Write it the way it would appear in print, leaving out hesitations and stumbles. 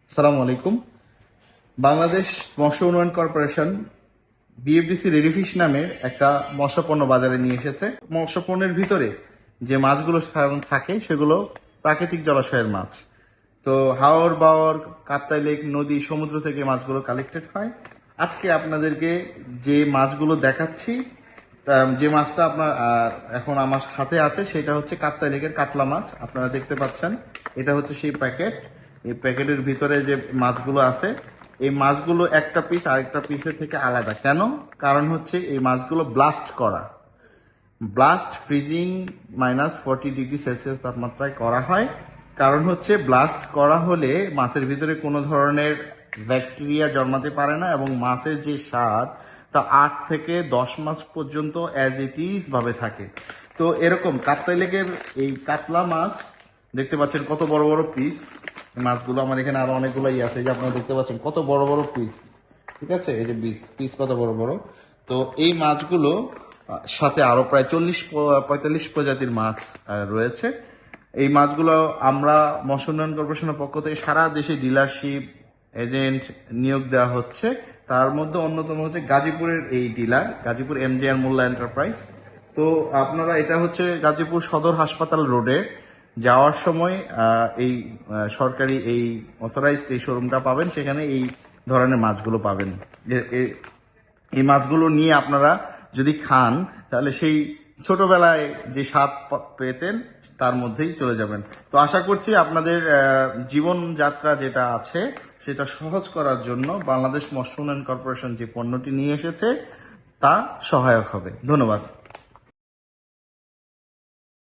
আসসালামু আলাইকুম। বাংলাদেশ মৎস্য উন্নয়ন কর্পোরেশন বিএফডিসি রেডিফিশ নামের একটা মৎস্য পণ্য বাজারে নিয়ে এসেছে। মৎস্য পণ্যের ভিতরে যে মাছগুলো সাধারণত থাকে সেগুলো প্রাকৃতিক জলাশয়ের মাছ। তো হাওর বাওর, কাপ্তাই লেক, নদী, সমুদ্র থেকে মাছগুলো কালেক্টেড হয়। আজকে আপনাদেরকে যে মাছগুলো দেখাচ্ছি, যে মাছটা আপনার এখন আমার হাতে আছে সেটা হচ্ছে কাপ্তাই লেকের কাতলা মাছ। আপনারা দেখতে পাচ্ছেন, এটা হচ্ছে সেই প্যাকেট। এই প্যাকেটের ভিতরে যে মাছগুলো আছে, এই মাছগুলো একটা পিস আরেকটা পিসের থেকে আলাদা। কেন? কারণ হচ্ছে এই মাছগুলো ব্লাস্ট করা, ব্লাস্ট ফ্রিজিং -40°C তাপমাত্রায় করা হয়। কারণ হচ্ছে ব্লাস্ট করা হলে মাছের ভিতরে কোনো ধরনের ব্যাকটেরিয়া জন্মাতে পারে না এবং মাছের যে স্বাদ তা 8 থেকে 10 মাস পর্যন্ত অ্যাজ ইট ইজ ভাবে থাকে। তো এরকম কাপ্তাই লেকের এই কাতলা মাছ দেখতে পাচ্ছেন কত বড় বড় পিস। মাছগুলো আমার এখানে আরো অনেকগুলোই আছে, যে আপনারা দেখতে পাচ্ছেন কত বড় বড় পিস। ঠিক আছে, এই যে পিস কত বড় বড়। তো এই মাছগুলো সাথে আরো প্রায় 40-45 প্রজাতির মাছ রয়েছে। এই মাছগুলো আমরা মৎস্য উন্নয়ন কর্পোরেশনের পক্ষ থেকে সারা দেশে ডিলারশিপ এজেন্ট নিয়োগ দেওয়া হচ্ছে। তার মধ্যে অন্যতম হচ্ছে গাজীপুরের এই ডিলার, গাজীপুর এমজিআর মোল্লা এন্টারপ্রাইজ। তো আপনারা, এটা হচ্ছে গাজীপুর সদর হাসপাতাল রোডে যাওয়ার সময় এই সরকারি এই অথরাইজড এই শোরুমটা পাবেন, সেখানে এই ধরনের মাছগুলো পাবেন। এই মাছগুলো নিয়ে আপনারা যদি খান তাহলে সেই ছোটবেলায় যে স্বাদ পেতেন তার মধ্যেই চলে যাবেন। তো আশা করছি আপনাদের জীবনযাত্রা যেটা আছে সেটা সহজ করার জন্য বাংলাদেশ মৎস্য উন্নয়ন কর্পোরেশন যে পণ্যটি নিয়ে এসেছে তা সহায়ক হবে। ধন্যবাদ।